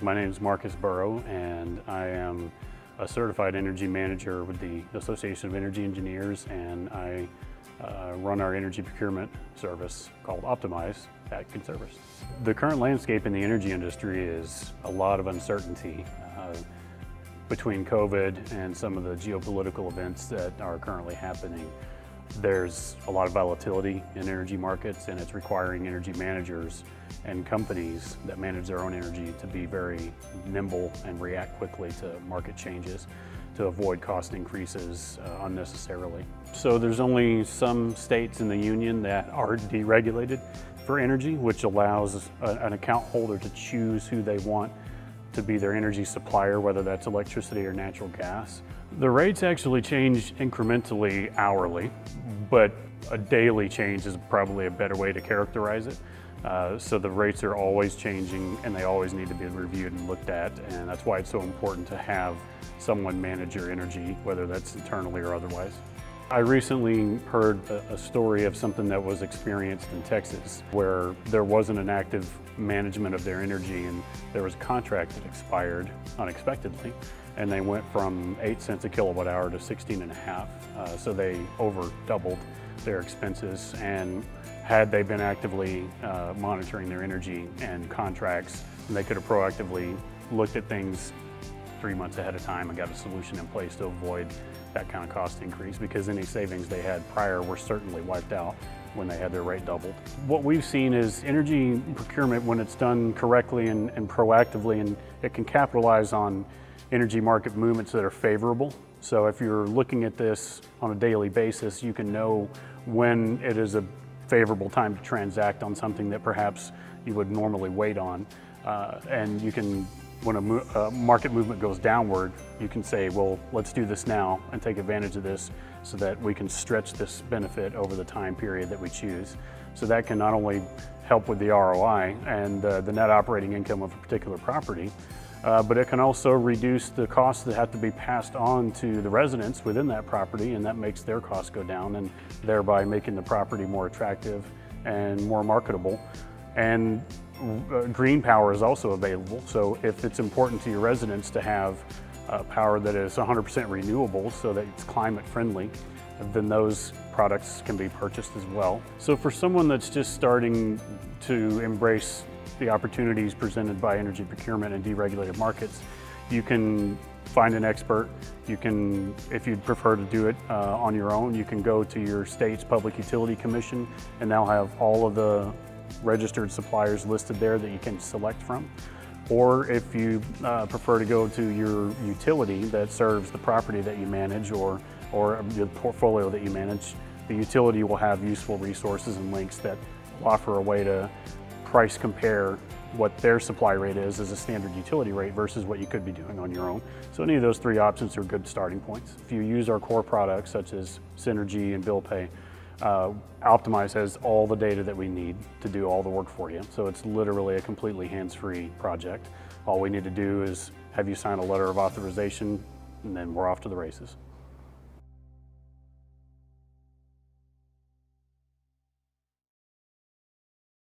My name is Burrow, and I am a certified energy manager with the Association of Energy Engineers, and I run our energy procurement service called Optimize at Conservice. The current landscape in the energy industry is a lot of uncertainty between COVID and some of the geopolitical events that are currently happening. There's a lot of volatility in energy markets, and it's requiring energy managers and companies that manage their own energy to be very nimble and react quickly to market changes to avoid cost increases unnecessarily. So there's only some states in the union that are deregulated for energy, which allows an account holder to choose who they want to be their energy supplier, whether that's electricity or natural gas. The rates actually change incrementally hourly, but a daily change is probably a better way to characterize it. So the rates are always changing, and they always need to be reviewed and looked at, and that's why it's so important to have someone manage your energy, whether that's internally or otherwise. I recently heard a story of something that was experienced in Texas where there wasn't an active management of their energy, and there was a contract that expired unexpectedly, and they went from 8 cents a kilowatt hour to 16.5. So they over doubled their expenses, and had they been actively monitoring their energy and contracts, they could have proactively looked at things 3 months ahead of time and got a solution in place to avoid that kind of cost increase, because any savings they had prior were certainly wiped out when they had their rate doubled. What we've seen is energy procurement, when it's done correctly and proactively, and it can capitalize on energy market movements that are favorable. So if you're looking at this on a daily basis, you can know when it is a favorable time to transact on something that perhaps you would normally wait on. And you can, when a market movement goes downward, you can say, well, let's do this now and take advantage of this so that we can stretch this benefit over the time period that we choose. So that can not only help with the ROI and the net operating income of a particular property, but it can also reduce the costs that have to be passed on to the residents within that property, and that makes their costs go down, and thereby making the property more attractive and more marketable. And green power is also available, so if it's important to your residents to have power that is 100% renewable so that it's climate friendly, then those products can be purchased as well. So for someone that's just starting to embrace the opportunities presented by energy procurement and deregulated markets, you can find an expert. You can, if you'd prefer to do it on your own, you can go to your state's Public Utility Commission, and they'll have all of the registered suppliers listed there that you can select from. Or if you prefer to go to your utility that serves the property that you manage, or the portfolio that you manage, the utility will have useful resources and links that will offer a way to price compare what their supply rate is as a standard utility rate versus what you could be doing on your own. So any of those three options are good starting points. If you use our core products such as Synergy and Bill Pay, Optimize has all the data that we need to do all the work for you. So it's literally a completely hands-free project. All we need to do is have you sign a letter of authorization, and then we're off to the races.